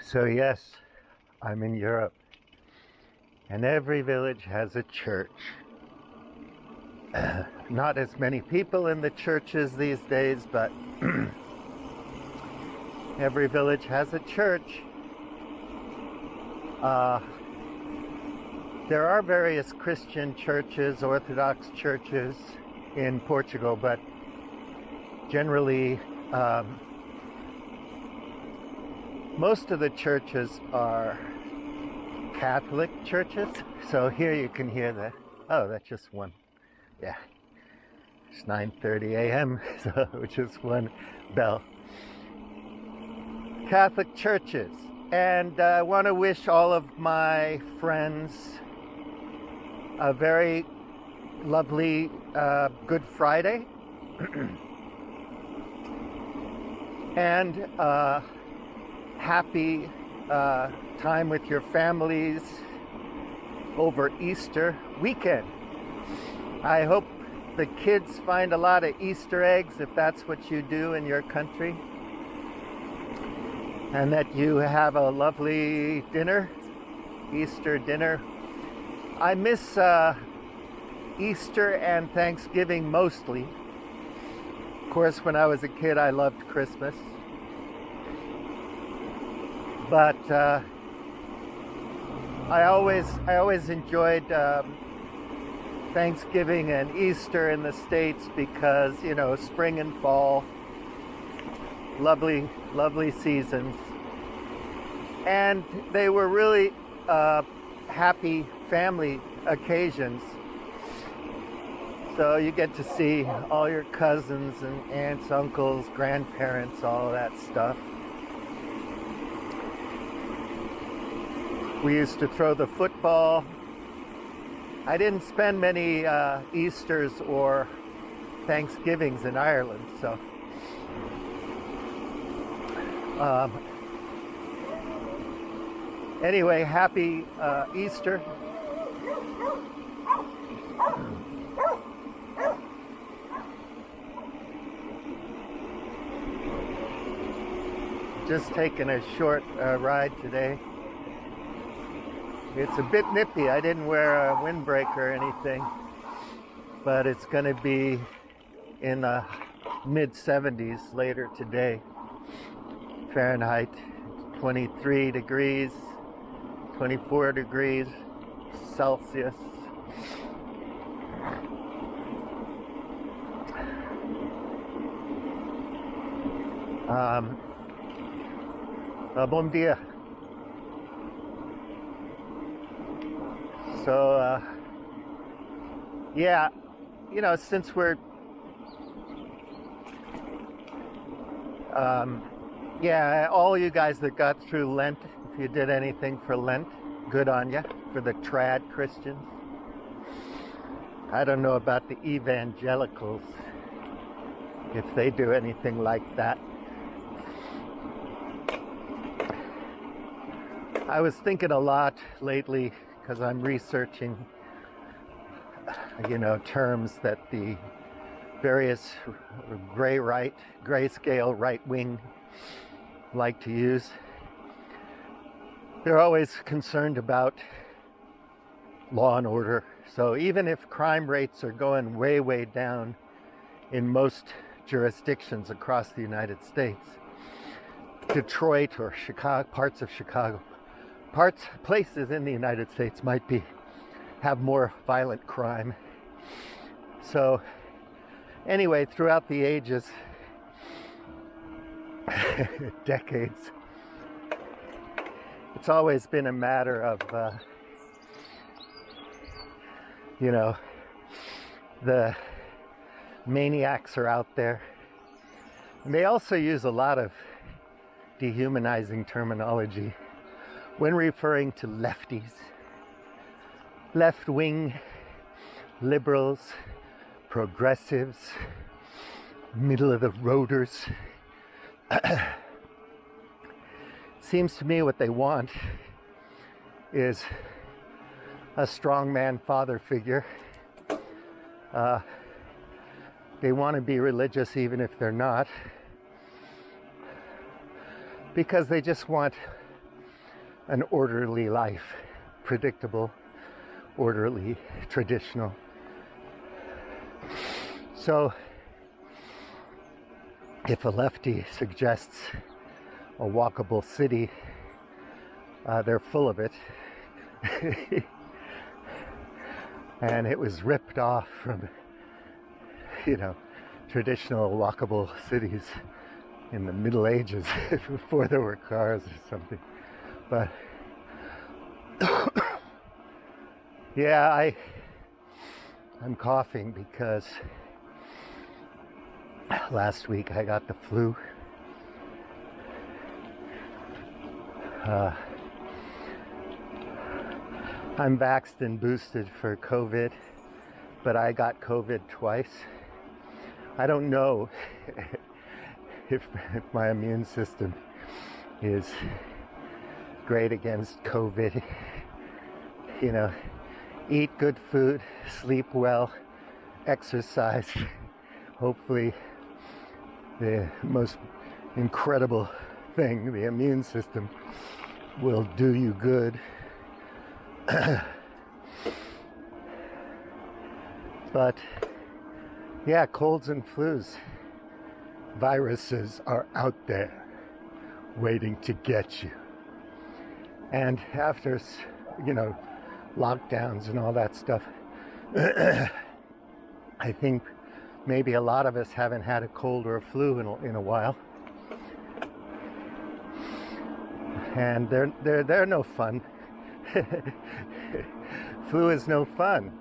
So yes, I'm in Europe, and every village has a church. Not as many people in the churches these days, but every village has a church. Uh, there are various Christian churches, Orthodox churches in Portugal, but generally most of the churches are Catholic churches. So here you can hear the, oh, that's just one. Yeah, it's 9:30 a.m., so just one bell. Catholic churches. And I want to wish all of my friends a very lovely Good Friday. And happy time with your families over Easter weekend. I hope the kids find a lot of Easter eggs, if that's what you do in your country, and that you have a lovely dinner, Easter dinner. I miss Easter and Thanksgiving mostly. Of course, when I was a kid, I loved Christmas. But I always enjoyed Thanksgiving and Easter in the States because, you know, spring and fall, lovely seasons. And they were really happy family occasions. So you get to see all your cousins and aunts, uncles, grandparents, all of that stuff. We used to throw the football. I didn't spend many Easters or Thanksgivings in Ireland, so anyway, happy Easter. Just taking a short ride today. It's a bit nippy. I didn't wear a windbreaker or anything, but it's going to be in the mid-70s later today. Fahrenheit, 23 degrees, 24 degrees Celsius. Bom dia. So, yeah, you know, since we're, yeah, all you guys that got through Lent, if you did anything for Lent, good on you, for the trad Christians. I don't know about the evangelicals, if they do anything like that. I was thinking a lot lately, because I'm researching, you know, terms that the various grayscale right wing like to use. They're always concerned about law and order. So even if crime rates are going way down in most jurisdictions across the United States, Detroit or Chicago, parts of Chicago, places in the United States might have more violent crime. So anyway, throughout the ages, decades, it's always been a matter of you know, the maniacs are out there, and they also use a lot of dehumanizing terminology when referring to lefties, left-wing, liberals, progressives, middle-of-the-roaders. Seems to me what they want is a strongman father figure. They want to be religious even if they're not, because they just want an orderly life, predictable, orderly, traditional. So if a lefty suggests a walkable city, they're full of it. And it was ripped off from, traditional walkable cities in the Middle Ages before there were cars or something. But yeah, I'm coughing because last week I got the flu. I'm vaxxed and boosted for COVID, but I got COVID twice. I don't know if my immune system is great against COVID. Eat good food, sleep well, exercise. Hopefully the most incredible thing, the immune system, will do you good. But yeah, colds and flus, viruses are out there waiting to get you. And after, lockdowns and all that stuff, I think maybe a lot of us haven't had a cold or a flu in a while. And they're no fun. Flu is no fun.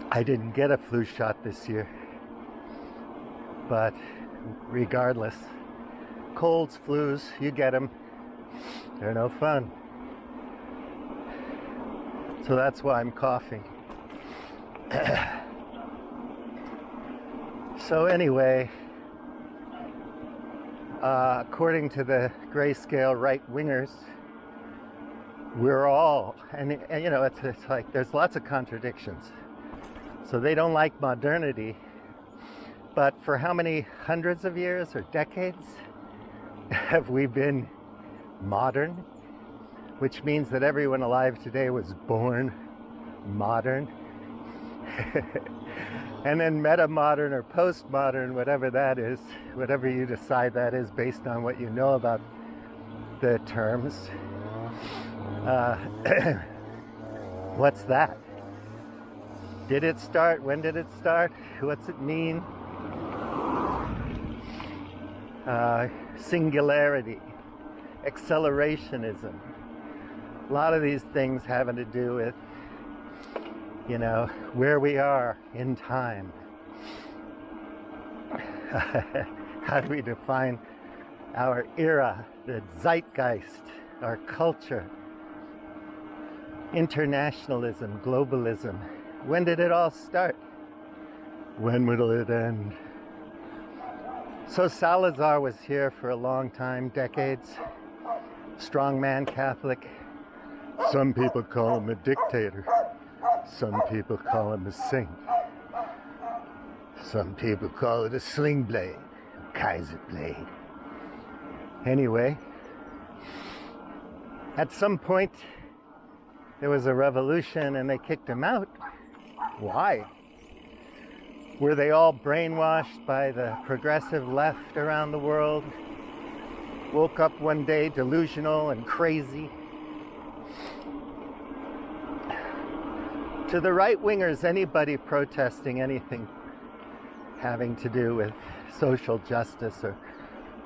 I didn't get a flu shot this year, but regardless, colds, flus, you get them. They're no fun. So that's why I'm coughing. So anyway, according to the grayscale right-wingers, we're all, and it's like there's lots of contradictions. So they don't like modernity, but for how many hundreds of years or decades have we been modern? Which means that everyone alive today was born modern. And then meta-modern or post-modern, whatever that is, whatever you decide that is based on what you know about the terms. What's that? Did it start? When did it start? What's it mean? Singularity, accelerationism. A lot of these things having to do with, where we are in time. How do we define our era, the zeitgeist, our culture, internationalism, globalism? When did it all start? When will it end? So Salazar was here for a long time, decades. Strongman Catholic. Some people call him a dictator. Some people call him a saint. Some people call it a sling blade, a Kaiser blade. Anyway, at some point there was a revolution and they kicked him out. Why? Were they all brainwashed by the progressive left around the world? Woke up one day delusional and crazy? To the right-wingers, anybody protesting anything having to do with social justice or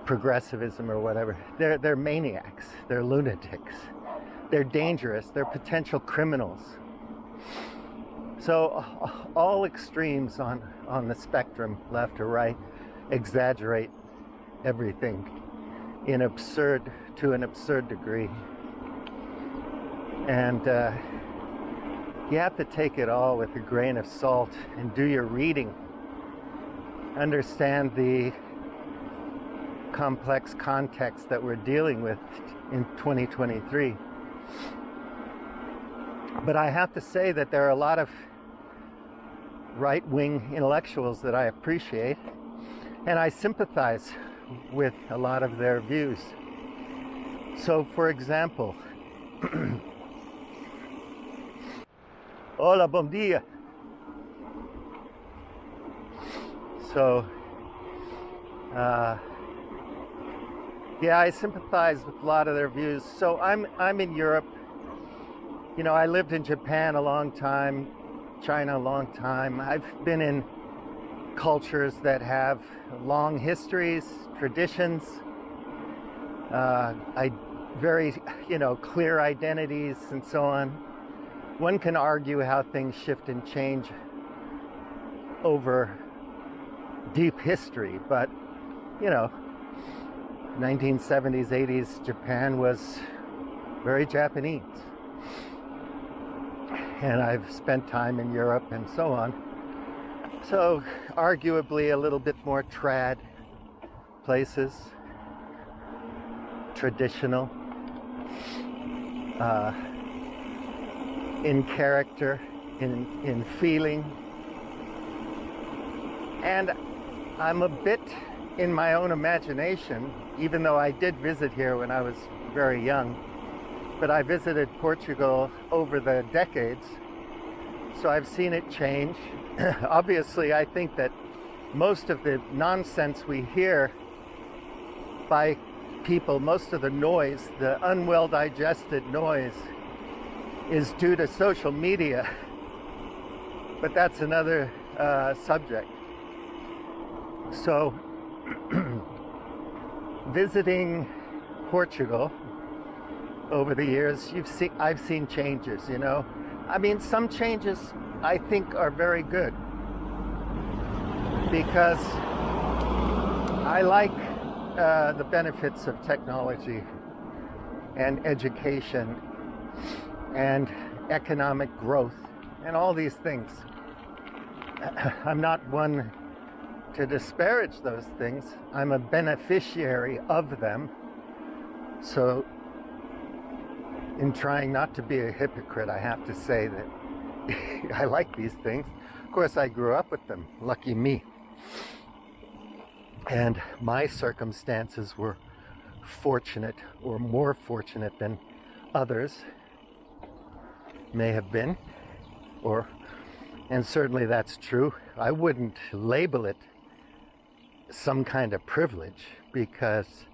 progressivism or whatever, they're maniacs, they're lunatics, they're dangerous, they're potential criminals. So all extremes on the spectrum, left or right, exaggerate everything to an absurd degree. And you have to take it all with a grain of salt and do your reading. Understand the complex context that we're dealing with in 2023. But I have to say that there are a lot of right-wing intellectuals that I appreciate, and I sympathize with a lot of their views. So, for example, hola, bom dia. So, yeah, I sympathize with a lot of their views. So I'm in Europe. You know, I lived in Japan a long time, China a long time. I've been in cultures that have long histories, traditions, very, clear identities and so on. One can argue how things shift and change over deep history, but 1970s, 80s, Japan was very Japanese. And I've spent time in Europe and so on. So arguably a little bit more trad places, traditional, in character, in feeling. And I'm a bit in my own imagination, even though I did visit here when I was very young, but I visited Portugal over the decades, so I've seen it change. Obviously, I think that most of the nonsense we hear by people, most of the noise, the unwell digested noise, is due to social media, but that's another subject. So, visiting Portugal over the years, I've seen changes, I mean, some changes I think are very good, because I like the benefits of technology and education and economic growth and all these things. I'm not one to disparage those things. I'm a beneficiary of them. So, in trying not to be a hypocrite, I have to say that I like these things. Of course, I grew up with them. Lucky me. And my circumstances were fortunate, or more fortunate than others may have been, and certainly that's true. I wouldn't label it some kind of privilege, because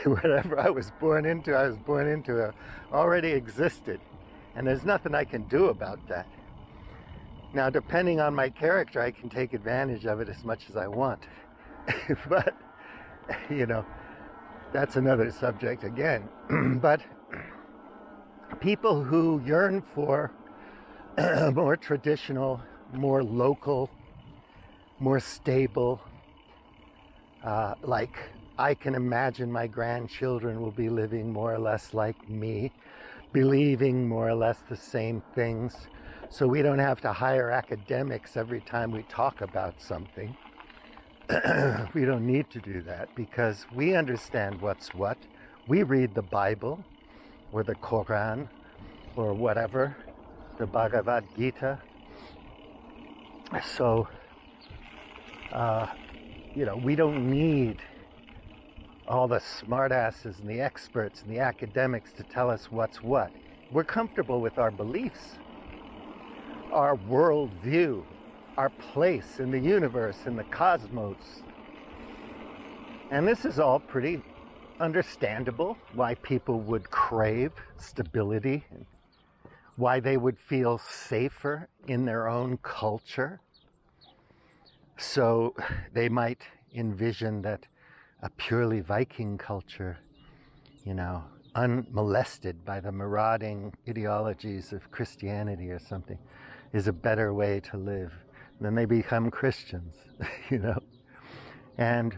whatever I was born into already existed, and there's nothing I can do about that. Now, depending on my character, I can take advantage of it as much as I want. But, that's another subject again. But people who yearn for more traditional, more local, more stable, like I can imagine my grandchildren will be living more or less like me, believing more or less the same things, so we don't have to hire academics every time we talk about something. We don't need to do that, because we understand what's what. We read the Bible, or the Quran, or whatever, the Bhagavad Gita. So, we don't need all the smartasses and the experts and the academics to tell us what's what. We're comfortable with our beliefs, our worldview, our place in the universe, in the cosmos. And this is all pretty understandable, why people would crave stability, why they would feel safer in their own culture. So they might envision that a purely Viking culture, unmolested by the marauding ideologies of Christianity or something, is a better way to live. Then they become Christians, and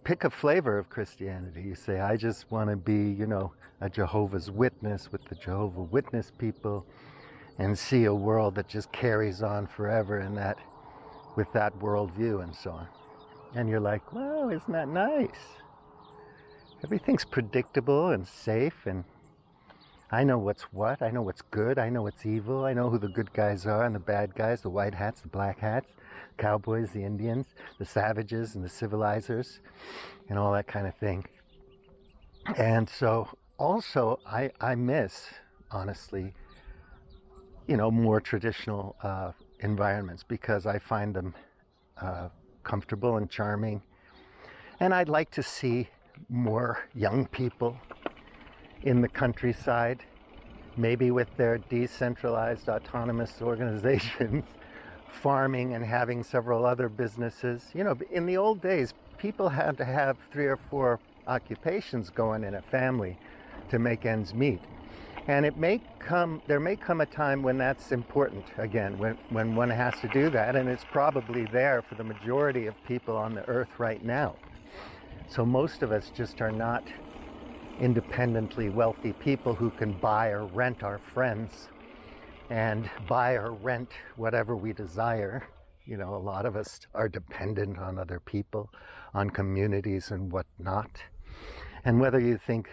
pick a flavor of Christianity. You say, I just want to be, a Jehovah's Witness with the Jehovah Witness people, and see a world that just carries on forever with that worldview and so on. And you're like, wow, isn't that nice? Everything's predictable and safe, and I know what's what. I know what's good. I know what's evil. I know who the good guys are and the bad guys, the white hats, the black hats, cowboys, the Indians, the savages and the civilizers, and all that kind of thing. And so also I miss, honestly, more traditional environments because I find them comfortable and charming. And I'd like to see more young people in the countryside, maybe with their decentralized autonomous organizations, farming and having several other businesses. In the old days, people had to have 3 or 4 occupations going in a family to make ends meet. And there may come a time when that's important again, when one has to do that, and it's probably there for the majority of people on the earth right now. So most of us just are not independently wealthy people who can buy or rent our friends and buy or rent whatever we desire. A lot of us are dependent on other people, on communities and whatnot. And whether you think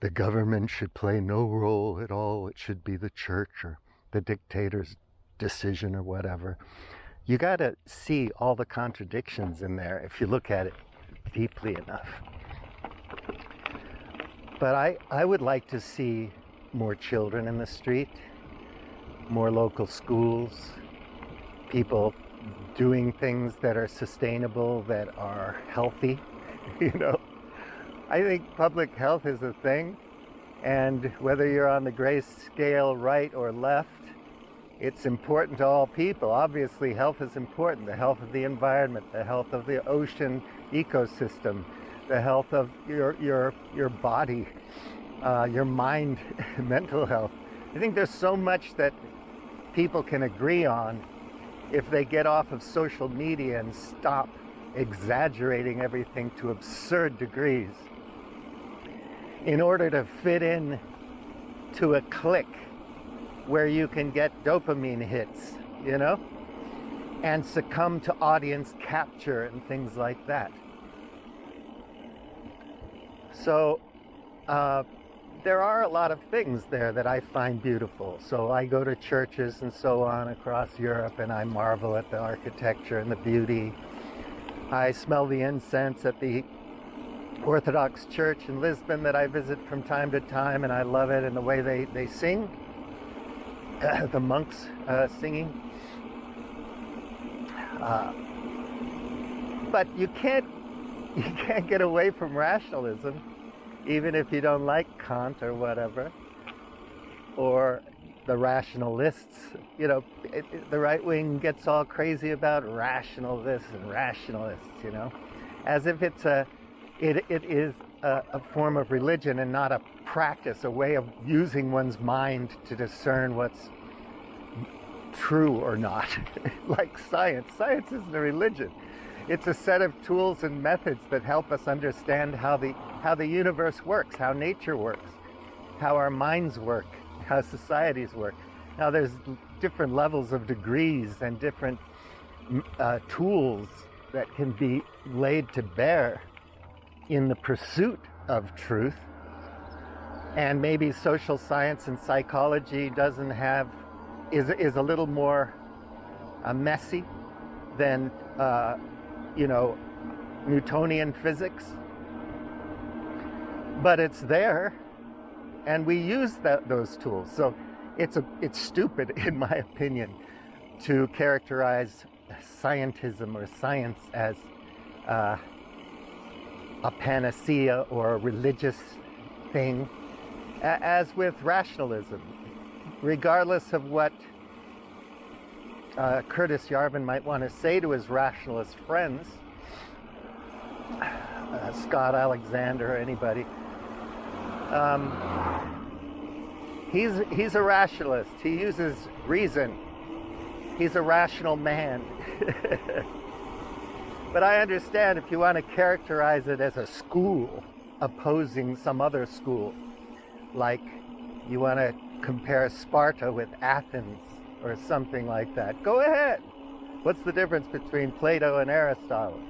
the government should play no role at all, it should be the church or the dictator's decision or whatever, you got to see all the contradictions in there if you look at it deeply enough. But I would like to see more children in the street, more local schools, people doing things that are sustainable, that are healthy. I think public health is a thing, and whether you're on the grayscale right or left, it's important to all people. Obviously, health is important. The health of the environment, the health of the ocean ecosystem, the health of your body, your mind, mental health. I think there's so much that people can agree on if they get off of social media and stop exaggerating everything to absurd degrees in order to fit in to a clique where you can get dopamine hits, and succumb to audience capture and things like that. So there are a lot of things there that I find beautiful. So I go to churches and so on across Europe, and I marvel at the architecture and the beauty. I smell the incense at the Orthodox Church in Lisbon that I visit from time to time, and I love it, and the way they sing, the monks singing. But you can't get away from rationalism, even if you don't like Kant or whatever, or the rationalists. The right wing gets all crazy about rational this and rationalists, as if it is a form of religion and not a practice, a way of using one's mind to discern what's true or not. Like science. Science isn't a religion. It's a set of tools and methods that help us understand how the universe works, how nature works, how our minds work, how societies work. Now there's different levels of degrees and different tools that can be laid to bear in the pursuit of truth. And maybe social science and psychology is a little more messy than Newtonian physics, but it's there, and we use those tools. So it's stupid, in my opinion, to characterize scientism or science as a panacea or a religious thing, as with rationalism. Regardless of what Curtis Yarvin might want to say to his rationalist friends, Scott Alexander or anybody, he's a rationalist. He uses reason. He's a rational man. But I understand if you want to characterize it as a school opposing some other school, like you want to compare Sparta with Athens or something like that, go ahead. What's the difference between Plato and Aristotle?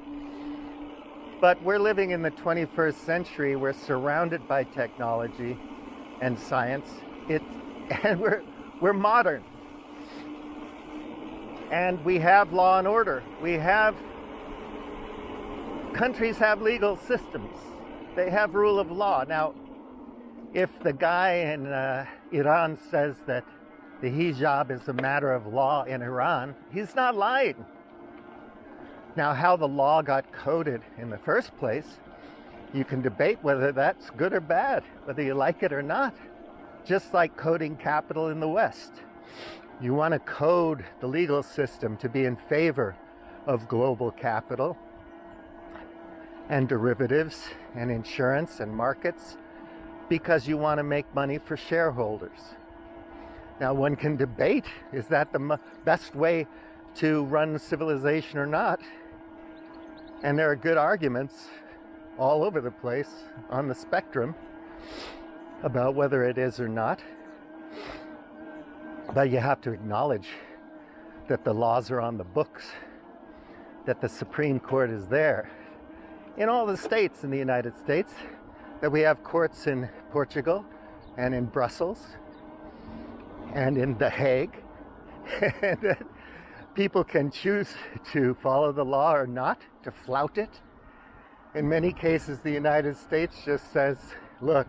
But we're living in the 21st century. We're surrounded by technology and science, And we're modern. And we have law and order. Countries have legal systems. They have rule of law. Now, if the guy in Iran says that the hijab is a matter of law in Iran, he's not lying. Now, how the law got coded in the first place, you can debate whether that's good or bad, whether you like it or not. Just like coding capital in the West. You want to code the legal system to be in favor of global capital and derivatives and insurance and markets because you want to make money for shareholders. Now, one can debate, is that the best way to run civilization or not? And there are good arguments all over the place on the spectrum about whether it is or not. But you have to acknowledge that the laws are on the books, that the Supreme Court is there. In all the states in the United States, that we have courts in Portugal and in Brussels and in The Hague, and that people can choose to follow the law or not, to flout it. In many cases, the United States just says, look,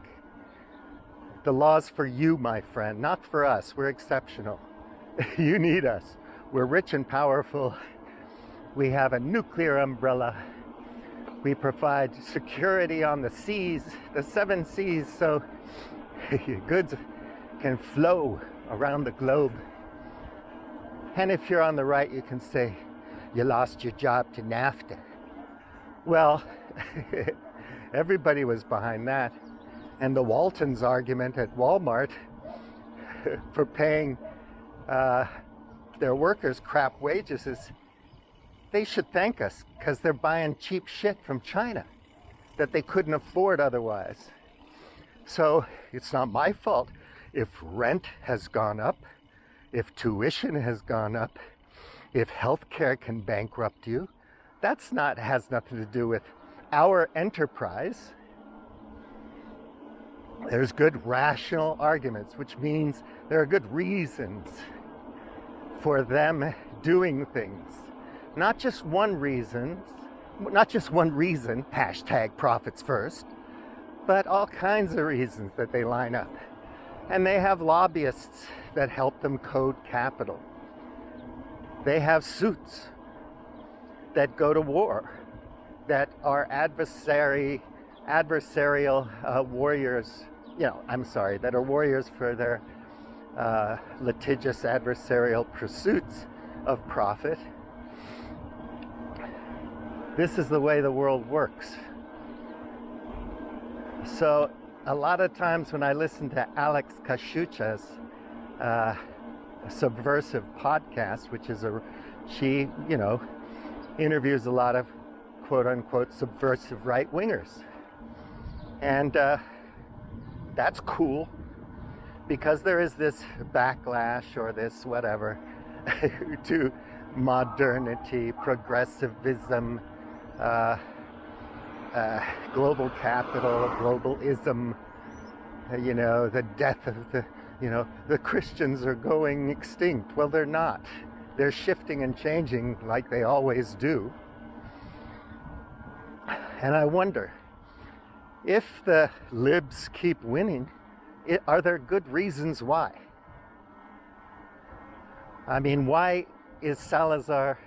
the law's for you, my friend, not for us. We're exceptional. You need us. We're rich and powerful. We have a nuclear umbrella. We provide security on the seas, the 7 seas, so goods can flow around the globe. And if you're on the right, you can say, you lost your job to NAFTA. Well, everybody was behind that. And the Waltons' argument at Walmart for paying their workers crap wages is they should thank us because they're buying cheap shit from China that they couldn't afford otherwise. So it's not my fault if rent has gone up, if tuition has gone up, if healthcare can bankrupt you. Has nothing to do with our enterprise. There's good rational arguments, which means there are good reasons for them doing things. Not just one reason, hashtag profits first, but all kinds of reasons that they line up. And they have lobbyists that help them code capital. They have suits that go to war, that are adversarial warriors, that are warriors for their litigious adversarial pursuits of profit. This is the way the world works. So a lot of times when I listen to Alex Kashucha's Subversive podcast, which is she interviews a lot of quote-unquote subversive right-wingers. And that's cool because there is this backlash or this whatever to modernity, progressivism, global capital, globalism, the death of the Christians are going extinct. Well, they're not. They're shifting and changing like they always do. And I wonder, if the libs keep winning, are there good reasons why? I mean, why is Salazar,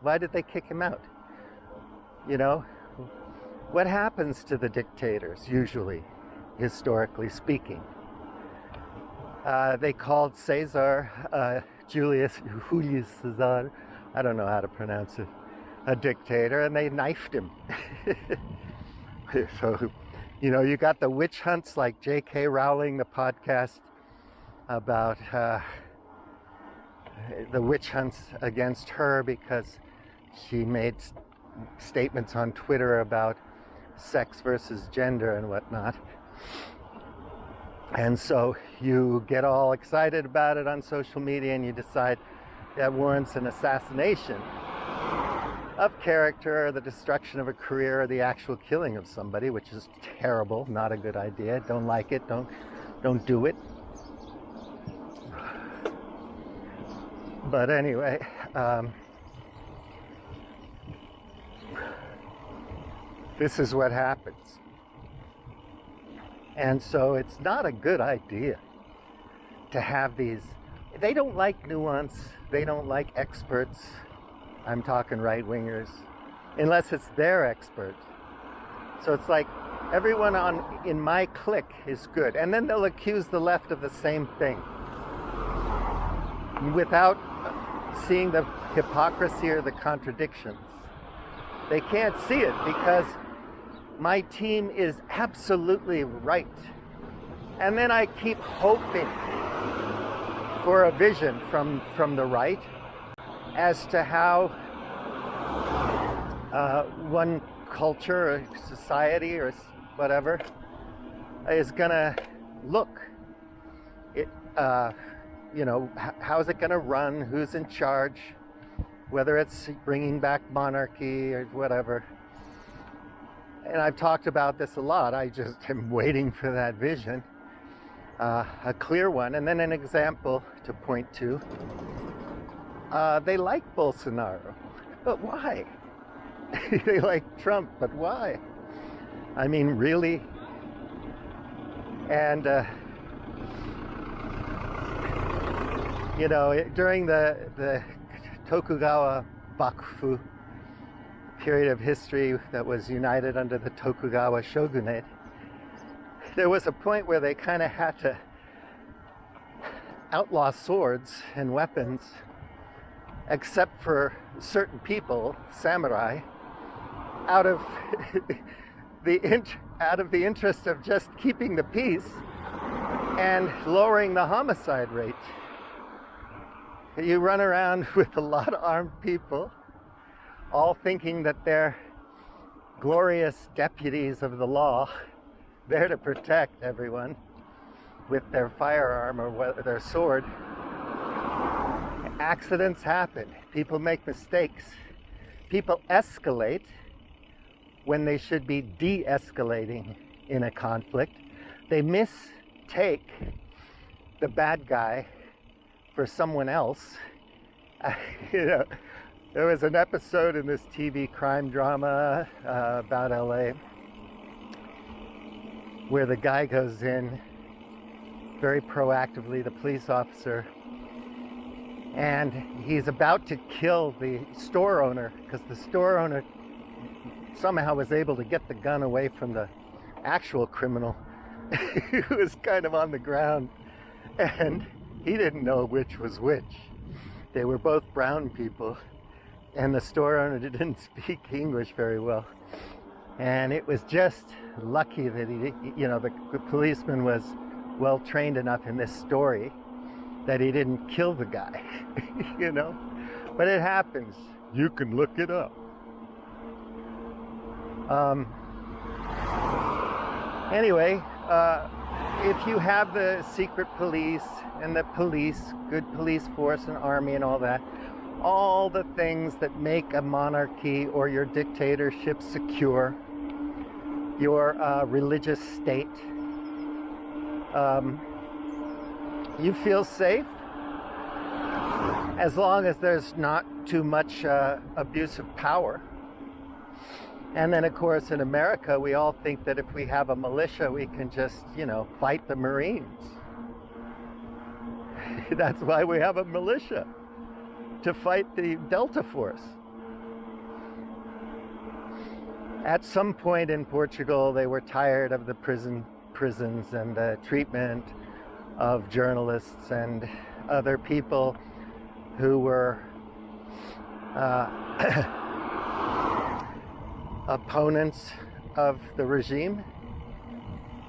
why did they kick him out? What happens to the dictators, usually, historically speaking? They called Julius Caesar, I don't know how to pronounce it, a dictator, and they knifed him. So, you got the witch hunts like J.K. Rowling, the podcast about the witch hunts against her because she made statements on Twitter about sex versus gender and whatnot. And so you get all excited about it on social media and you decide that warrants an assassination of character, or the destruction of a career, or the actual killing of somebody, which is terrible, not a good idea. Don't like it, don't do it. But anyway, this is what happens. And so it's not a good idea to have these. They don't like nuance. They don't like experts. I'm talking right-wingers, unless it's their expert. So it's like everyone in my clique is good. And then they'll accuse the left of the same thing without seeing the hypocrisy or the contradictions. They can't see it because my team is absolutely right. And then I keep hoping for a vision from the right as to how one culture or society or whatever is gonna look. How's it gonna run? Who's in charge? Whether it's bringing back monarchy or whatever. And I've talked about this a lot. I just am waiting for that vision, a clear one. And then an example to point to. They like Bolsonaro, but why? They like Trump, but why? I mean, really? And, during the Tokugawa Bakufu period of history that was united under the Tokugawa shogunate, there was a point where they kind of had to outlaw swords and weapons, except for certain people, samurai, out of the interest of just keeping the peace and lowering the homicide rate. You run around with a lot of armed people, all thinking that they're glorious deputies of the law, there to protect everyone with their firearm or their sword. Accidents happen. People make mistakes. People escalate when they should be de-escalating in a conflict. They mistake the bad guy for someone else. There was an episode in this TV crime drama about LA where the guy goes in very proactively, the police officer, and he's about to kill the store owner because the store owner somehow was able to get the gun away from the actual criminal who was kind of on the ground, and he didn't know which was which. They were both brown people, and the store owner didn't speak English very well. And it was just lucky that the policeman was well trained enough in this story that he didn't kill the guy, But it happens. You can look it up. Anyway, if you have the secret police and the police, good police force and army and all that, all the things that make a monarchy or your dictatorship secure, your religious state, you feel safe as long as there's not too much abuse of power. And then, of course, in America, we all think that if we have a militia, we can just, fight the Marines. That's why we have a militia, to fight the Delta Force. At some point in Portugal, they were tired of the prisons and the treatment of journalists and other people who were opponents of the regime,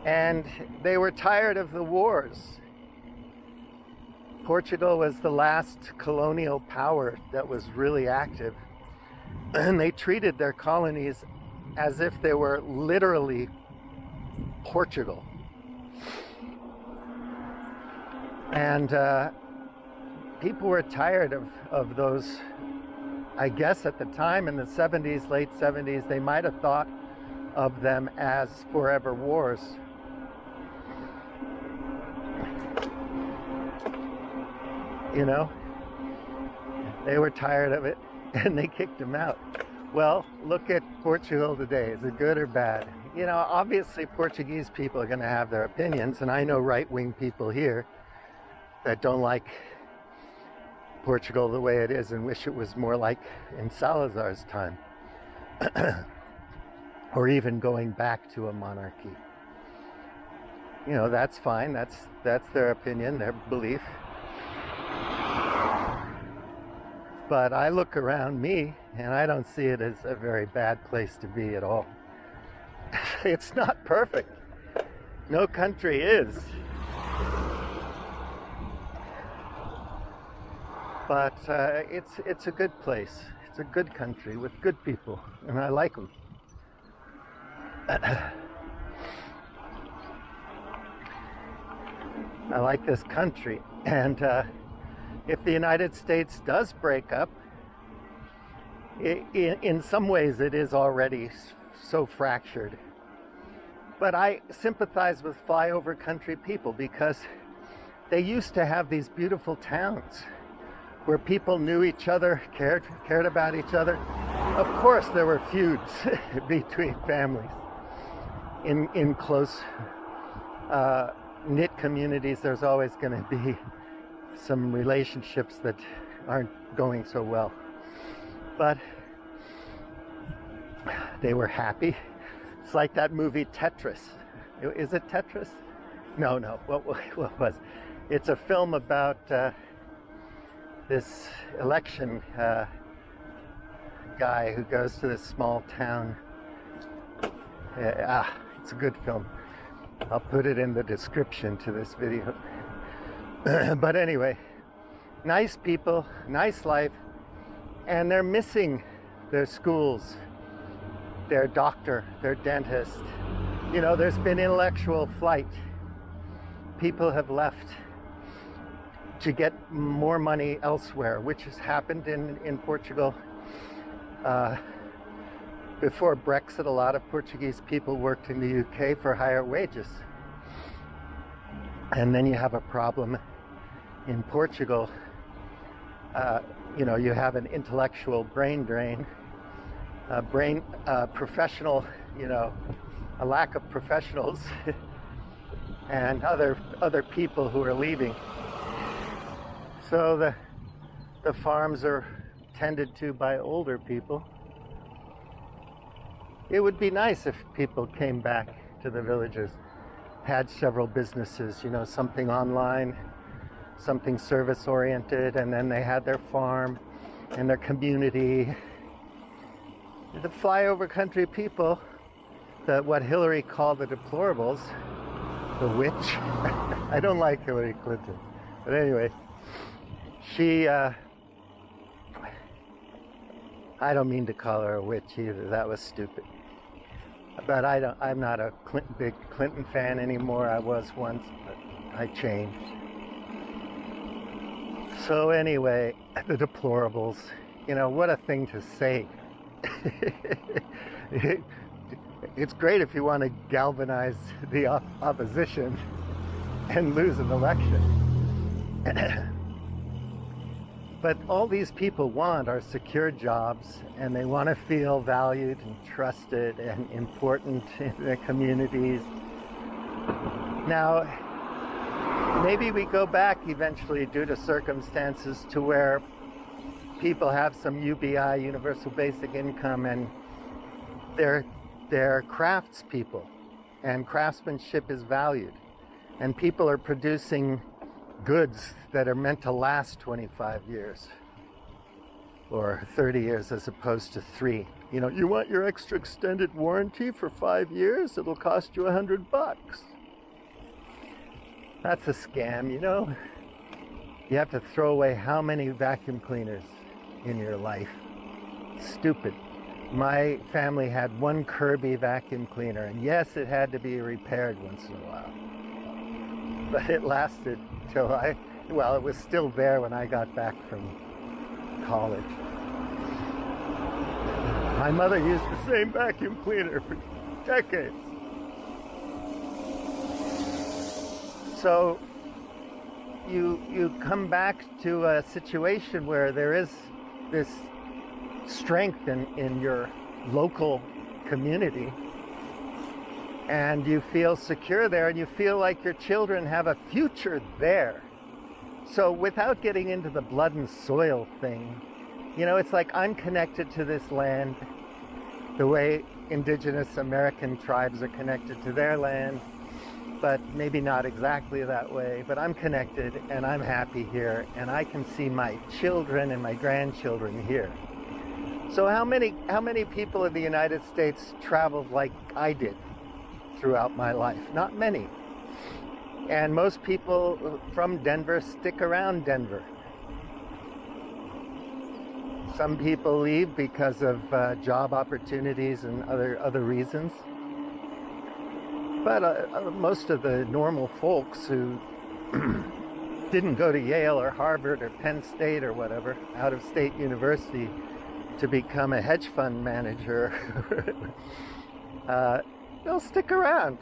and they were tired of the wars. Portugal was the last colonial power that was really active, and they treated their colonies as if they were literally Portugal. And people were tired of those. I guess at the time in the 70s, late 70s, they might have thought of them as forever wars. They were tired of it and they kicked him out. Well, look at Portugal today. Is it good or bad? You know, obviously Portuguese people are going to have their opinions, and I know right-wing people here that don't like Portugal the way it is and wish it was more like in Salazar's time, or even going back to a monarchy. You know, that's fine. That's their opinion, their belief. But I look around me and I don't see it as a very bad place to be at all. It's not perfect. No country is. But it's a good place. It's a good country with good people, and I like them. I like this country, and if the United States does break up, in some ways it is already so fractured. But I sympathize with flyover country people because they used to have these beautiful towns where people knew each other, cared about each other. Of course, there were feuds between families in close knit communities. There's always going to be some relationships that aren't going so well, but they were happy. It's like that movie Tetris. Is it Tetris? No. What was? It's a film about this election guy who goes to this small town. It's a good film. I'll put it in the description to this video. But anyway, nice people, nice life, and they're missing their schools, their doctor, their dentist. You know, there's been intellectual flight. People have left to get more money elsewhere, which has happened in Portugal. Before Brexit, a lot of Portuguese people worked in the UK for higher wages. And then you have a problem in Portugal. You know, you have an intellectual brain drain, professional, you know, a lack of professionals and other people who are leaving. So the farms are tended to by older people. It would be nice if people came back to the villages, had several businesses, you know, something online, something service oriented, and then they had their farm and their community. The flyover country people, what Hillary called the deplorables, the witch. I don't like Hillary Clinton, but anyway, she, I don't mean to call her a witch either. That was stupid. But I'm not a big Clinton fan anymore. I was once, but I changed. So anyway, the deplorables, you know, what a thing to say. It's great if you want to galvanize the opposition and lose an election. But all these people want are secure jobs, and they want to feel valued and trusted and important in their communities. Now, maybe we go back eventually due to circumstances to where people have some UBI, universal basic income, and they're craftspeople, and craftsmanship is valued, and people are producing goods that are meant to last 25 years or 30 years as opposed to 3. You know, you want your extra extended warranty for 5 years? It'll cost you $100. That's a scam, you know? You have to throw away how many vacuum cleaners in your life? Stupid. My family had one Kirby vacuum cleaner, and yes, it had to be repaired once in a while. But it lasted till it was still there when I got back from college. My mother used the same vacuum cleaner for decades. So you come back to a situation where there is this strength in your local community, and you feel secure there, and you feel like your children have a future there. So without getting into the blood and soil thing, it's like I'm connected to this land the way indigenous American tribes are connected to their land, but maybe not exactly that way. But I'm connected, and I'm happy here, and I can see my children and my grandchildren here. So how many people in the United States traveled like I did throughout my life? Not many. And most people from Denver stick around Denver. Some people leave because of job opportunities and other reasons. But most of the normal folks who didn't go to Yale or Harvard or Penn State or whatever, out-of-state university, to become a hedge fund manager, they'll stick around.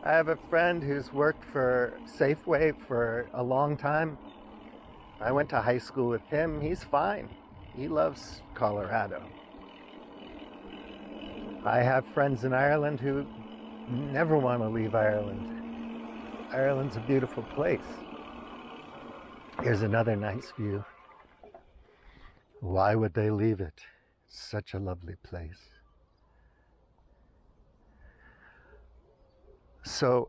I have a friend who's worked for Safeway for a long time. I went to high school with him. He's fine. He loves Colorado. I have friends in Ireland who never want to leave Ireland. Ireland's a beautiful place. Here's another nice view. Why would they leave it? Such a lovely place. So,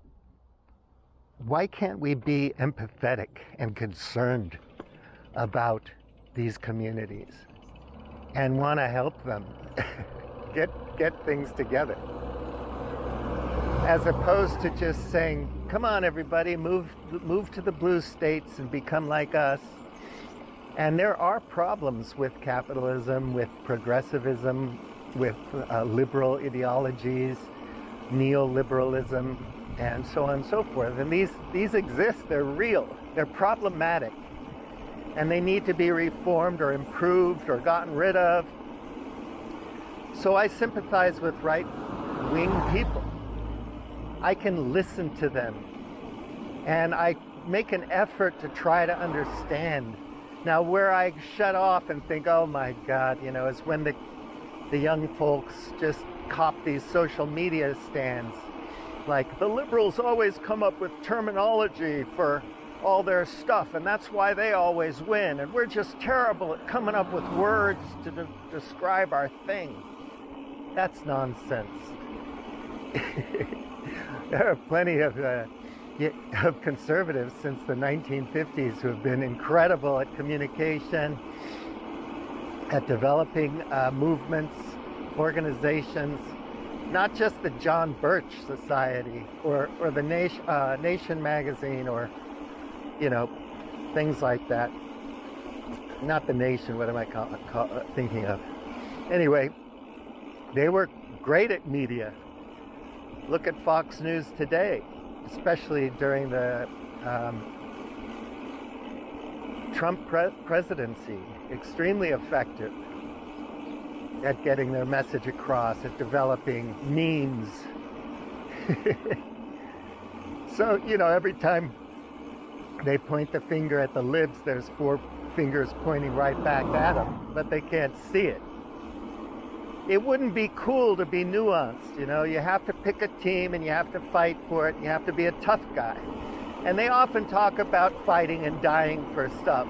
why can't we be empathetic and concerned about these communities and want to help them get things together? As opposed to just saying, come on everybody, move to the blue states and become like us. And there are problems with capitalism, with progressivism, with liberal ideologies, neoliberalism, and so on and so forth. And these exist, they're real, they're problematic, and they need to be reformed or improved or gotten rid of. So I sympathize with right-wing people. I can listen to them, and I make an effort to try to understand. Now, where I shut off and think, oh my God, is when the young folks just cop these social media stands. Like, the liberals always come up with terminology for all their stuff, and that's why they always win, and we're just terrible at coming up with words to describe our thing. That's nonsense. There are plenty of conservatives since the 1950s who have been incredible at communication, at developing movements, organizations, not just the John Birch Society or the Nation magazine or, things like that. Not the Nation, what am I thinking of? Anyway, they were great at media. Look at Fox News today, especially during the Trump presidency. Extremely effective at getting their message across, at developing memes. So, every time they point the finger at the libs, there's 4 fingers pointing right back at them, but they can't see it. It wouldn't be cool to be nuanced, You have to pick a team and you have to fight for it. And you have to be a tough guy. And they often talk about fighting and dying for stuff.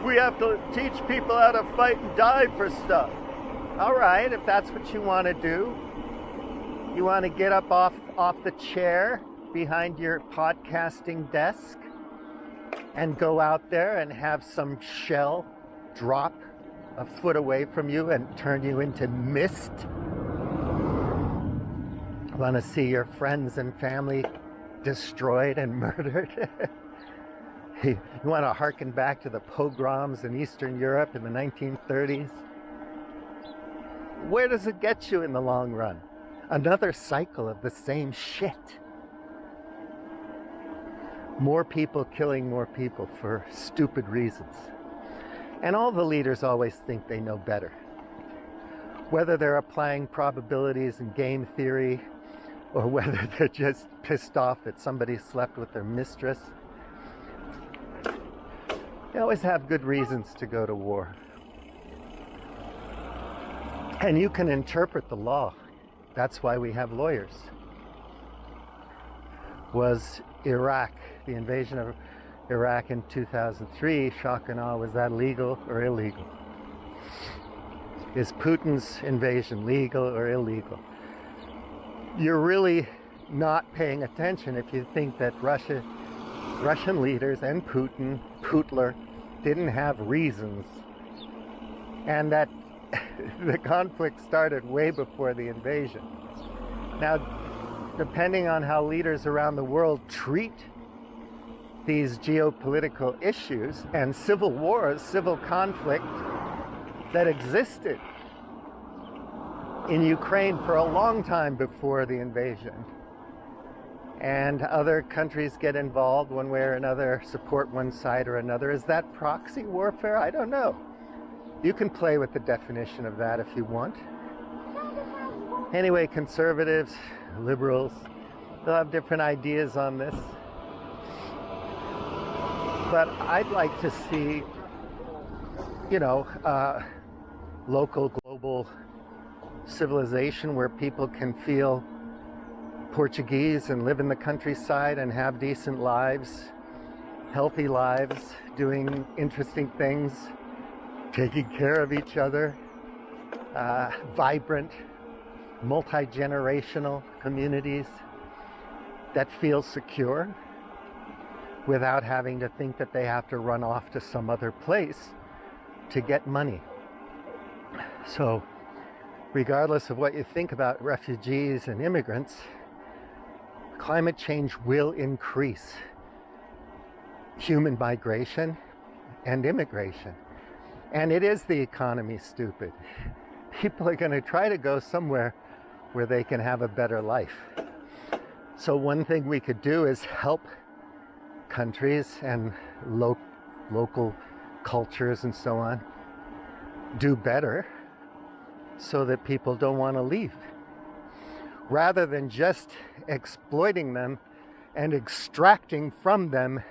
We have to teach people how to fight and die for stuff. All right, if that's what you want to do. You want to get up off the chair behind your podcasting desk and go out there and have some shell drop a foot away from you and turn you into mist. Want to see your friends and family destroyed and murdered? You want to harken back to the pogroms in Eastern Europe in the 1930s? Where does it get you in the long run? Another cycle of the same shit. More people killing more people for stupid reasons. And all the leaders always think they know better. Whether they're applying probabilities and game theory, or whether they're just pissed off that somebody slept with their mistress. They always have good reasons to go to war. And you can interpret the law. That's why we have lawyers. Was Iraq, the invasion of Iraq in 2003, shock and awe, was that legal or illegal? Is Putin's invasion legal or illegal? You're really not paying attention if you think that Russian leaders and Putler didn't have reasons, and that the conflict started way before the invasion. Now, depending on how leaders around the world treat these geopolitical issues and civil wars, civil conflict that existed in Ukraine for a long time before the invasion, and other countries get involved one way or another, support one side or another. Is that proxy warfare? I don't know. You can play with the definition of that if you want. Anyway, conservatives, liberals, they'll have different ideas on this. But I'd like to see, local, global civilization where people can feel Portuguese and live in the countryside and have decent lives, healthy lives, doing interesting things, taking care of each other, vibrant, multi-generational communities that feel secure without having to think that they have to run off to some other place to get money. So, regardless of what you think about refugees and immigrants, climate change will increase human migration and immigration. And it is the economy, stupid. People are going to try to go somewhere where they can have a better life. So one thing we could do is help countries and local cultures and so on do better so that people don't want to leave, rather than just exploiting them and extracting from them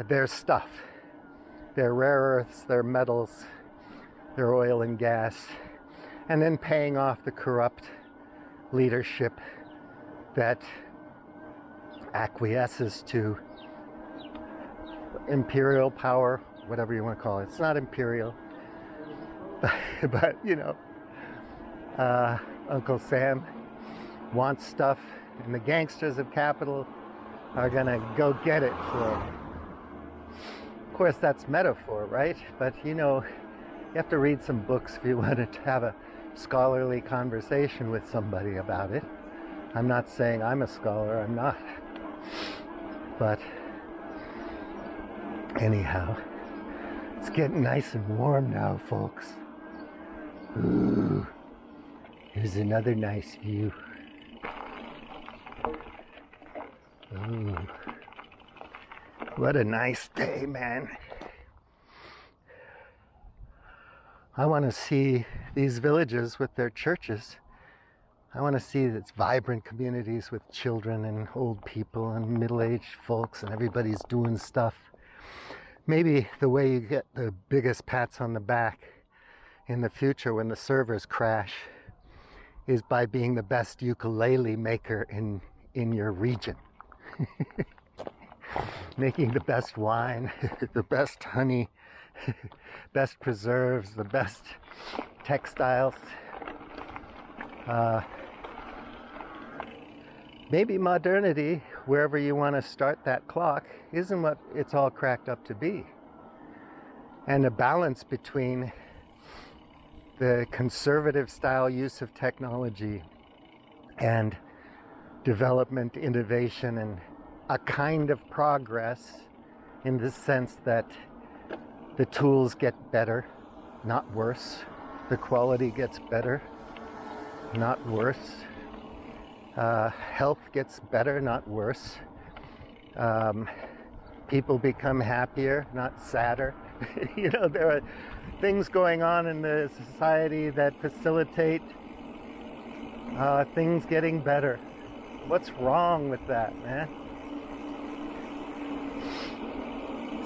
their stuff, their rare earths, their metals, their oil and gas, and then paying off the corrupt leadership that acquiesces to imperial power, whatever you want to call it. It's not imperial, but Uncle Sam wants stuff, and the gangsters of capital are gonna go get it for him. Of course, that's metaphor, right? But you have to read some books if you want to have a scholarly conversation with somebody about it. I'm not saying I'm a scholar, I'm not. But anyhow, it's getting nice and warm now, folks. Ooh, here's another nice view. Ooh, what a nice day, man. I want to see these villages with their churches. I want to see its vibrant communities with children and old people and middle-aged folks, and everybody's doing stuff. Maybe the way you get the biggest pats on the back in the future when the servers crash is by being the best ukulele maker in your region. Making the best wine, the best honey, best preserves, the best textiles. Maybe modernity, wherever you want to start that clock, isn't what it's all cracked up to be. And a balance between the conservative style use of technology and development, innovation, and a kind of progress in the sense that the tools get better, not worse. The quality gets better, not worse. Health gets better, not worse. People become happier, not sadder. There are things going on in the society that facilitate things getting better. What's wrong with that, man?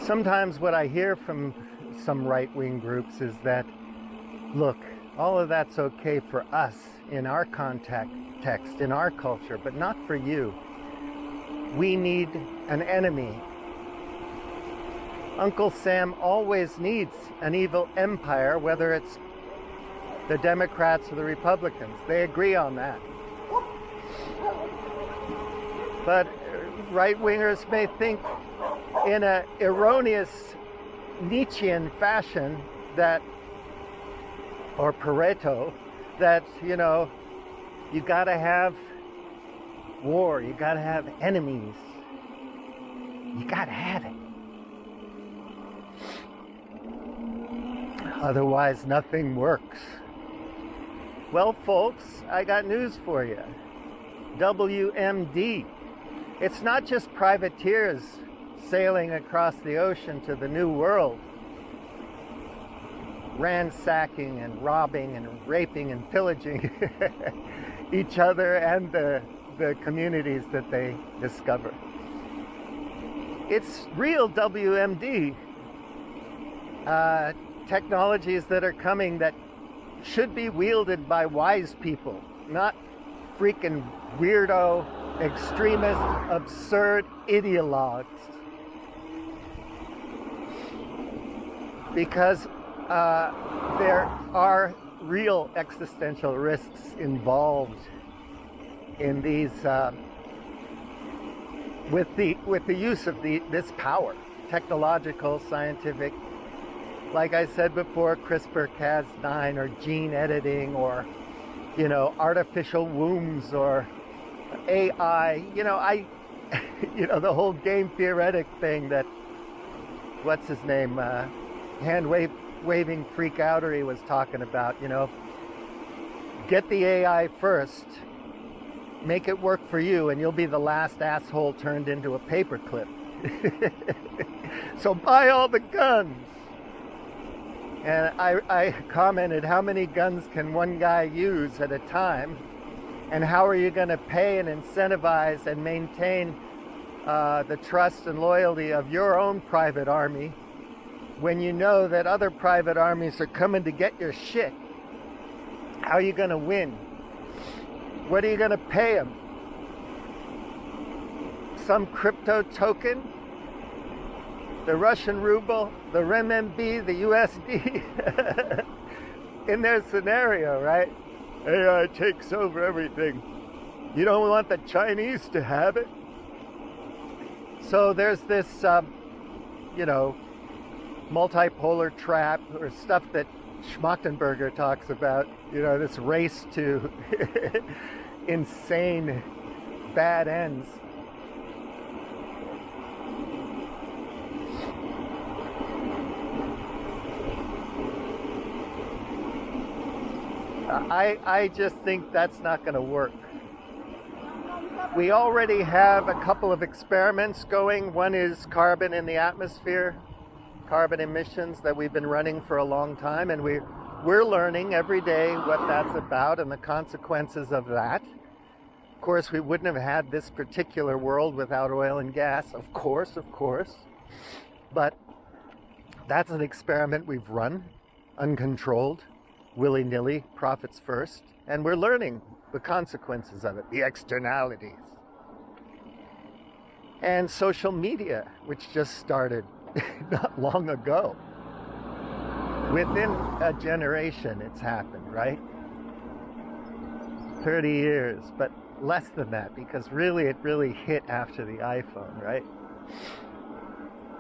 Sometimes what I hear from some right-wing groups is that, look, All of that's okay for us in our context, in our culture, but not for you. We need an enemy. Uncle Sam always needs an evil empire, whether it's the Democrats or the Republicans. They agree on that. But right-wingers may think in an erroneous Nietzschean fashion that, or Pareto, that, you know, you gotta have war, you gotta have enemies. You gotta have it. Otherwise, nothing works. Well, folks, I got news for you. WMD. It's not just privateers sailing across the ocean to the New World, ransacking and robbing and raping and pillaging each other and the communities that they discover. It's real WMD. Technologies that are coming that should be wielded by wise people, not freaking weirdo, extremist, absurd ideologues. Because there are real existential risks involved in these, with the use of this power, technological, scientific. Like I said before, CRISPR-Cas9 or gene editing or, you know, artificial wombs or AI. You know, you know, the whole game theoretic thing that, what's his name, hand-waving freak-outery was talking about, you know. Get the AI first, make it work for you, and you'll be the last asshole turned into a paperclip. So buy all the guns. And I commented, how many guns can one guy use at a time? And how are you going to pay and incentivize and maintain the trust and loyalty of your own private army when you know that other private armies are coming to get your shit? How are you going to win? What are you going to pay them? Some crypto token? The Russian ruble, the renminbi, the USD, in their scenario, right? AI takes over everything. You don't want the Chinese to have it. So there's this, you know, multipolar trap or stuff that Schmachtenberger talks about, you know, this race to insane bad ends. I just think that's not going to work. We already have a couple of experiments going. One is carbon in the atmosphere, carbon emissions that we've been running for a long time, and we're learning every day what that's about and the consequences of that. Of course, we wouldn't have had this particular world without oil and gas, of course. But that's an experiment we've run, uncontrolled, willy-nilly, profits first, and we're learning the consequences of it, the externalities. And social media, which just started not long ago. Within a generation it's happened, right? 30 years, but less than that, because it really hit after the iPhone, right?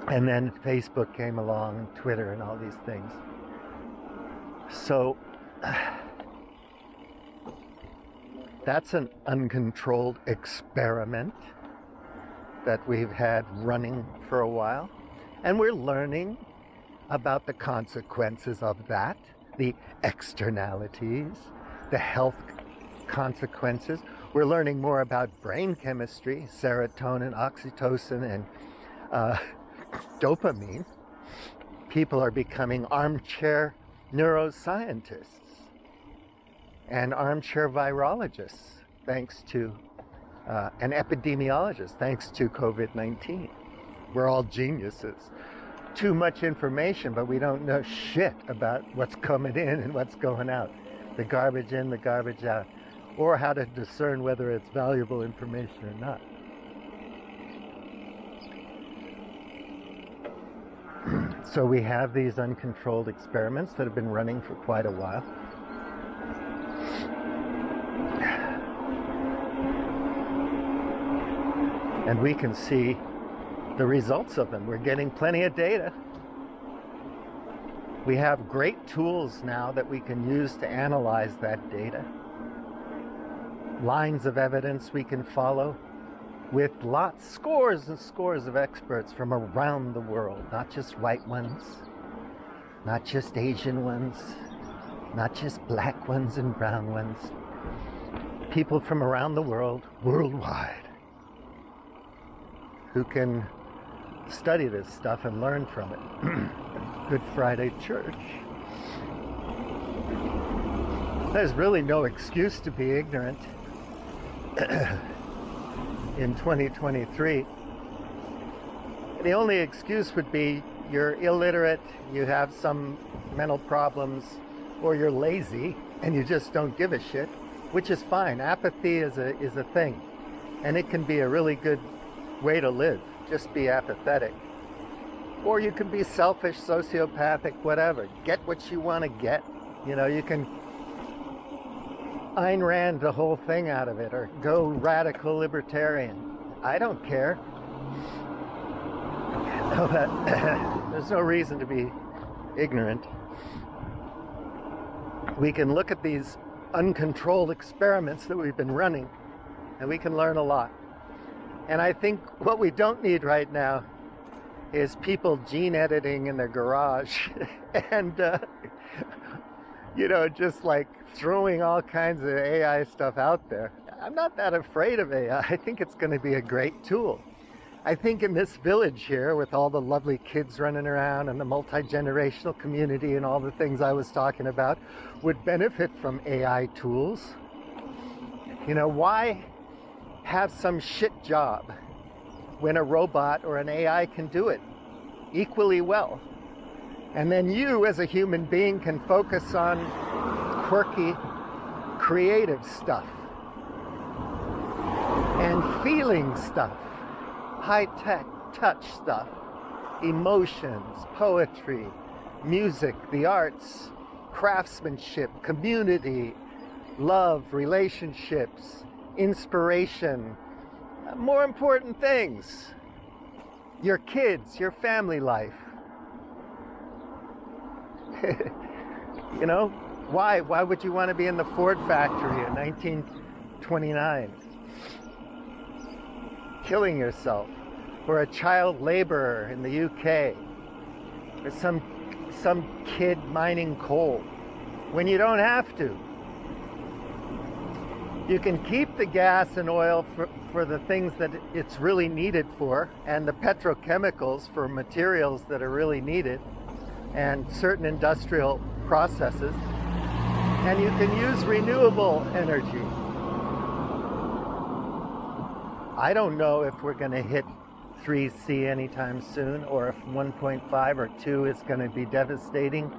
And then Facebook came along, and Twitter and all these things. So that's an uncontrolled experiment that we've had running for a while. And we're learning about the consequences of that, the externalities, the health consequences. We're learning more about brain chemistry, serotonin, oxytocin, and dopamine. People are becoming armchair neuroscientists and armchair virologists, thanks to, and epidemiologists, thanks to COVID-19. We're all geniuses. Too much information, but we don't know shit about what's coming in and what's going out. the garbage in, the garbage out, or how to discern whether it's valuable information or not. So we have these uncontrolled experiments that have been running for quite a while. And we can see the results of them. We're getting plenty of data. We have great tools now that we can use to analyze that data. Lines of evidence we can follow with scores and scores of experts from around the world, not just white ones, not just Asian ones, not just black ones and brown ones. People from around the world, worldwide, who can study this stuff and learn from it. Good Friday Church. There's really no excuse to be ignorant in 2023. The only excuse would be you're illiterate, you have some mental problems, or you're lazy and you just don't give a shit, which is fine. Apathy is a thing, and it can be a really good way to live. Just be apathetic. Or you can be selfish, sociopathic, whatever. Get what you want to get. You know, you can Ayn Rand the whole thing out of it, or go radical libertarian. I don't care. There's no reason to be ignorant. We can look at these uncontrolled experiments that we've been running, and we can learn a lot. And I think what we don't need right now is people gene editing in their garage and, just like throwing all kinds of AI stuff out there. I'm not that afraid of AI. I think it's going to be a great tool. I think in this village here, with all the lovely kids running around and the multi-generational community and all the things I was talking about, would benefit from AI tools. You know, why have some shit job when a robot or an AI can do it equally well? And then you, as a human being, can focus on quirky, creative stuff and feeling stuff, high-tech touch stuff, emotions, poetry, music, the arts, craftsmanship, community, love, relationships, inspiration, more important things, your kids, your family life. You know, why would you want to be in the Ford factory in 1929 killing yourself, or a child laborer in the UK, or some kid mining coal when you don't have to? You can keep the gas and oil for the things that it's really needed for, and the petrochemicals for materials that are really needed, and certain industrial processes, and you can use renewable energy. I don't know if we're going to hit 3C anytime soon, or if 1.5 or 2 is going to be devastating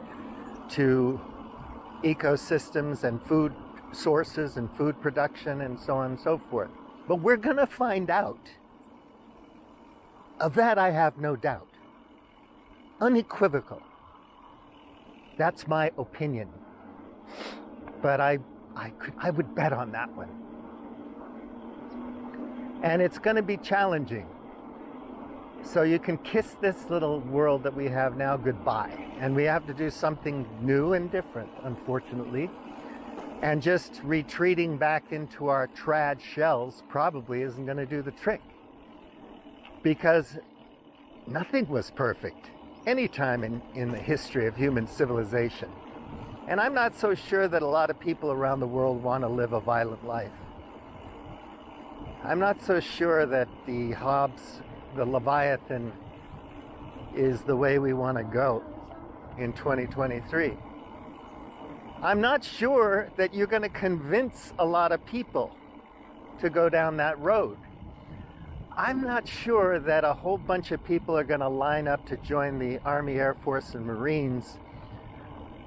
to ecosystems and food sources and food production and so on and so forth. But we're going to find out. Of that I have no doubt. Unequivocal. That's my opinion. But I would bet on that one. And it's going to be challenging. So you can kiss this little world that we have now goodbye. And we have to do something new and different, unfortunately. And just retreating back into our trad shells probably isn't going to do the trick. Because nothing was perfect any time in the history of human civilization. And I'm not so sure that a lot of people around the world want to live a violent life. I'm not so sure that the Hobbes, the Leviathan, is the way we want to go in 2023. I'm not sure that you're going to convince a lot of people to go down that road. I'm not sure that a whole bunch of people are going to line up to join the Army, Air Force, and Marines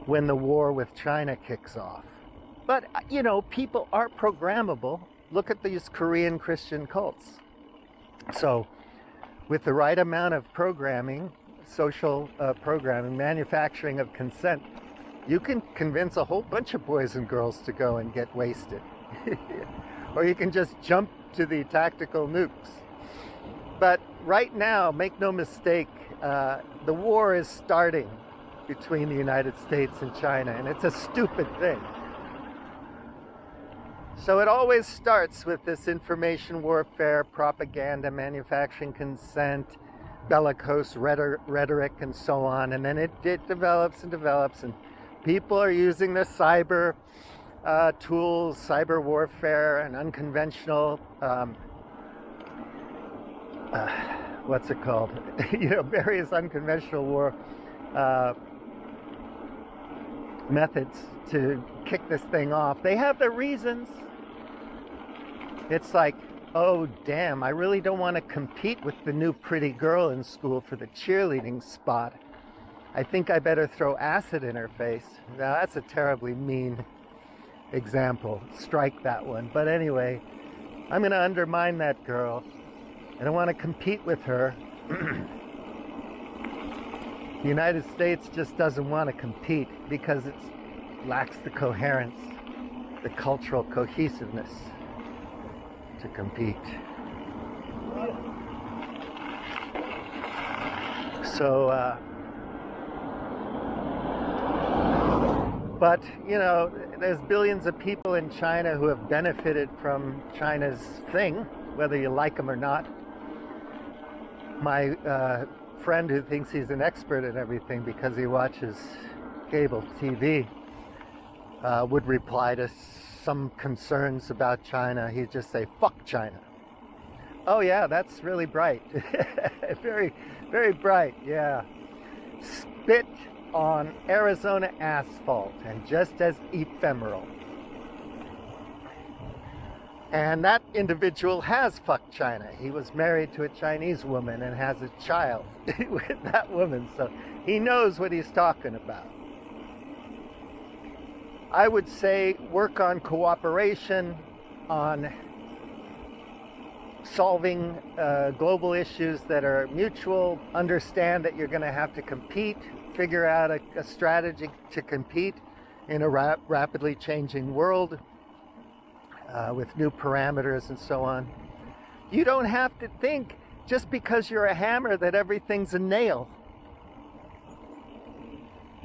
when the war with China kicks off. But, you know, people are programmable. Look at these Korean Christian cults. So, with the right amount of programming, social programming, manufacturing of consent, you can convince a whole bunch of boys and girls to go and get wasted. Or you can just jump to the tactical nukes. But right now, make no mistake, the war is starting between the United States and China, and it's a stupid thing. So it always starts with this information warfare, propaganda, manufacturing consent, bellicose rhetoric, and so on. And then it develops and develops, and people are using the cyber tools, cyber warfare, and unconventional, what's it called? You know, various unconventional war methods to kick this thing off. They have their reasons. It's like, oh damn, I really don't want to compete with the new pretty girl in school for the cheerleading spot. I think I better throw acid in her face. Now that's a terribly mean example. Strike that one. But anyway, I'm going to undermine that girl. I don't want to compete with her. The United States just doesn't want to compete because it lacks the coherence, the cultural cohesiveness to compete. So, but, you know, there's billions of people in China who have benefited from China's thing, whether you like them or not. My friend who thinks he's an expert in everything because he watches cable TV would reply to some concerns about China. He'd just say, fuck China. Oh yeah, that's really bright. Very, very bright, yeah. Spit on Arizona asphalt and just as ephemeral. And that individual has fucked China. He was married to a Chinese woman and has a child with that woman, so he knows what he's talking about. I would say work on cooperation, on solving global issues that are mutual, understand that you're going to have to compete, figure out a strategy to compete in a rapidly changing world with new parameters and so on. You don't have to think just because you're a hammer that everything's a nail.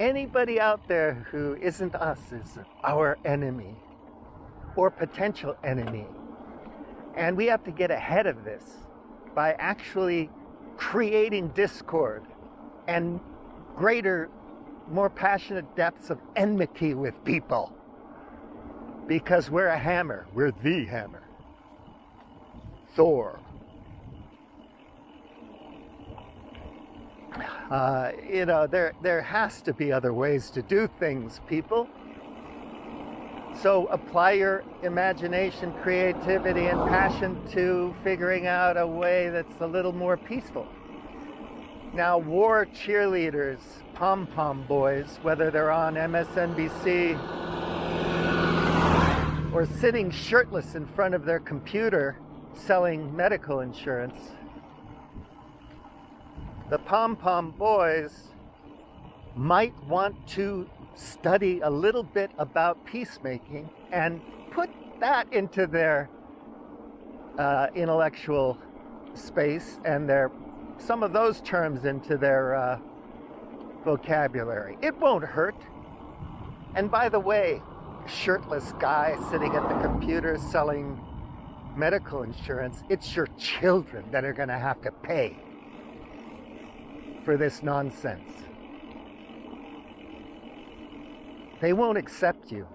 Anybody out there who isn't us is our enemy or potential enemy. And we have to get ahead of this by actually creating discord and greater, more passionate depths of enmity with people. Because we're a hammer. We're the hammer. Thor. You know, there has to be other ways to do things, people. So apply your imagination, creativity, and passion to figuring out a way that's a little more peaceful. Now, war cheerleaders, pom-pom boys, whether they're on MSNBC or sitting shirtless in front of their computer selling medical insurance, the pom-pom boys might want to study a little bit about peacemaking and put that into their intellectual space and some of those terms into their vocabulary. It won't hurt. And by the way, shirtless guy sitting at the computer selling medical insurance, it's your children that are going to have to pay for this nonsense. They won't accept you.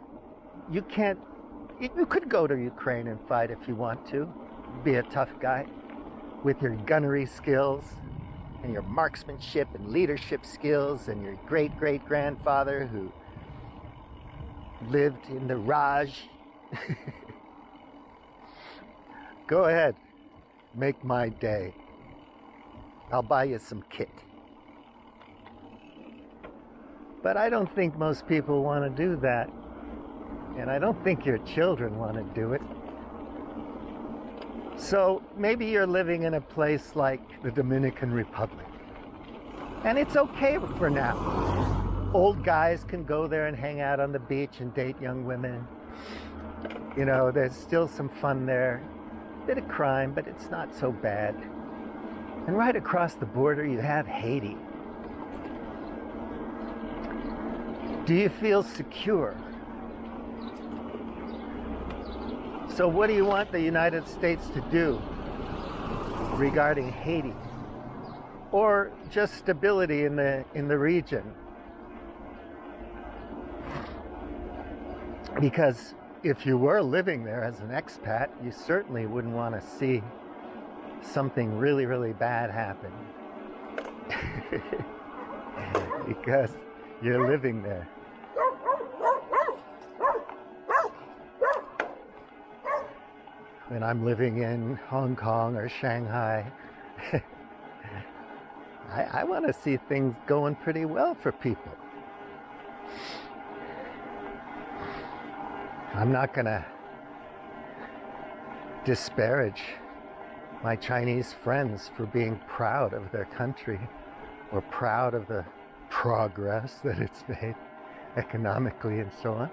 You could go to Ukraine and fight if you want to. Be a tough guy with your gunnery skills and your marksmanship and leadership skills and your great-great-grandfather who lived in the Raj. Go ahead. Make my day. I'll buy you some kit. But I don't think most people want to do that. and I don't think your children want to do it. So maybe you're living in a place like the Dominican Republic, and it's okay for now. Old guys can go there and hang out on the beach and date young women. You know, there's still some fun there. Bit of crime, but it's not so bad. And right across the border, you have Haiti. Do you feel secure? So what do you want the United States to do regarding Haiti? Or just stability in the region? Because if you were living there as an expat, you certainly wouldn't want to see something really, really bad happen. Because you're living there. When I'm living in Hong Kong or Shanghai, I want to see things going pretty well for people. I'm not going to disparage my Chinese friends for being proud of their country or proud of the progress that it's made economically and so on.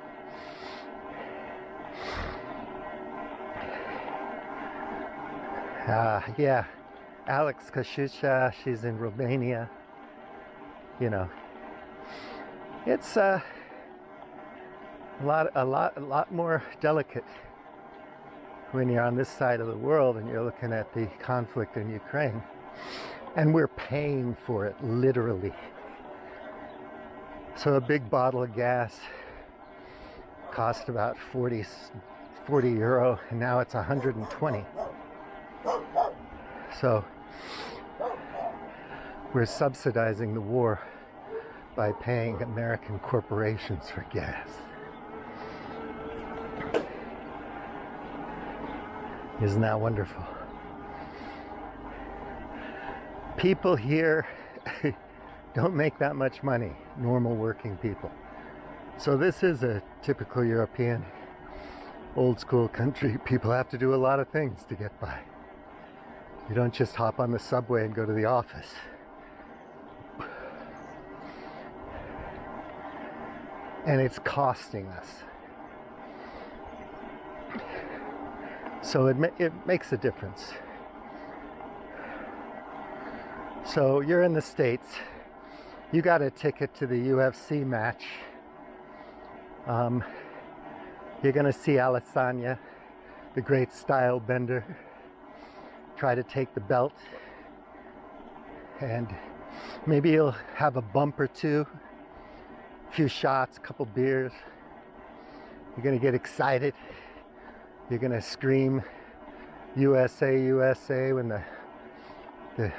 Yeah, Alex Kashusha, she's in Romania. You know, it's a lot more delicate when you're on this side of the world and you're looking at the conflict in Ukraine. And we're paying for it, literally. So a big bottle of gas cost about 40 euro, and now it's 120. So we're subsidizing the war by paying American corporations for gas. Isn't that wonderful? People here don't make that much money, normal working people. So this is a typical European old school country. People have to do a lot of things to get by. You don't just hop on the subway and go to the office. And it's costing us. So it makes a difference. So you're in the States. You got a ticket to the UFC match. You're going to see Alessandra, the great style bender, try to take the belt. And maybe you'll have a bump or two, a few shots, a couple beers. You're going to get excited. You're going to scream USA, USA when the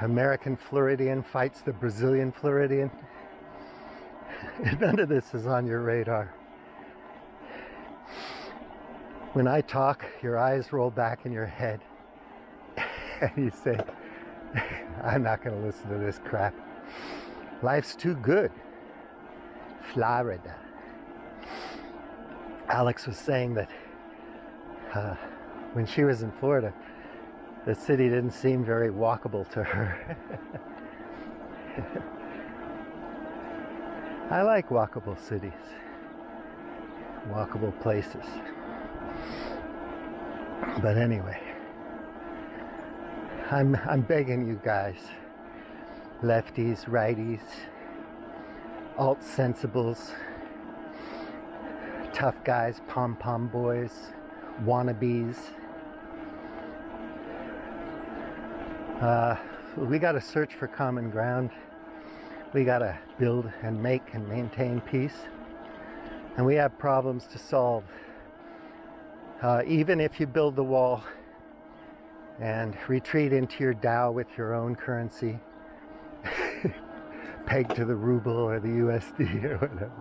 American Floridian fights the Brazilian Floridian. None of this is on your radar. When I talk, your eyes roll back in your head and you say, I'm not going to listen to this crap. Life's too good. Florida. Alex was saying that when she was in Florida, the city didn't seem very walkable to her. I like walkable cities, walkable places. But anyway, I'm begging you guys, lefties, righties, alt sensibles, tough guys, pom-pom boys, wannabes. We got to search for common ground. We got to build and make and maintain peace. And we have problems to solve. Even if you build the wall and retreat into your Tao with your own currency, pegged to the ruble or the USD or whatever.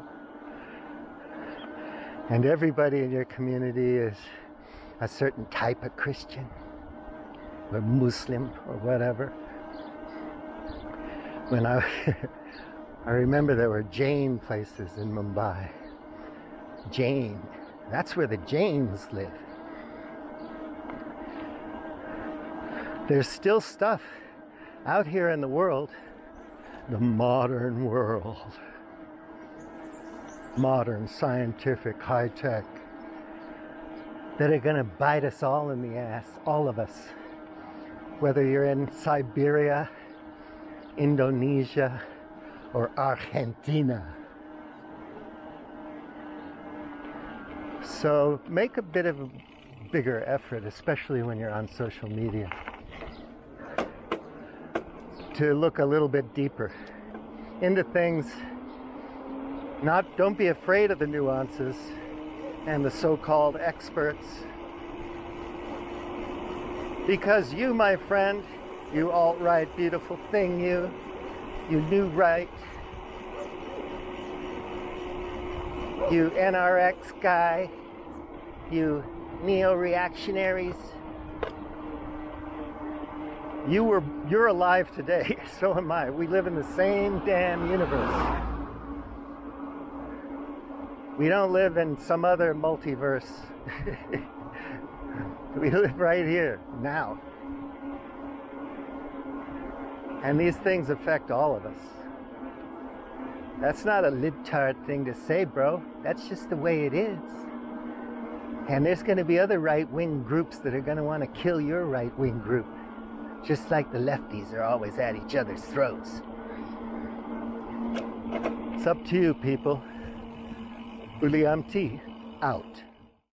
And everybody in your community is a certain type of Christian or Muslim or whatever. When I remember there were Jain places in Mumbai. Jain. That's where the Jains live. There's still stuff out here in the world, the modern world, modern scientific high tech, that are gonna bite us all in the ass, all of us. Whether you're in Siberia, Indonesia, or Argentina. So make a bit of a bigger effort, especially when you're on social media, to look a little bit deeper into things. Don't be afraid of the nuances and the so-called experts. Because you, my friend, you alt-right beautiful thing, you new right, you NRX guy, you neo-reactionaries, you're alive today, so am I. We live in the same damn universe. We don't live in some other multiverse. We live right here, now. And these things affect all of us. That's not a libtard thing to say, bro. That's just the way it is. And there's going to be other right-wing groups that are going to want to kill your right-wing group. Just like the lefties are always at each other's throats. It's up to you, people. Uliam T, out.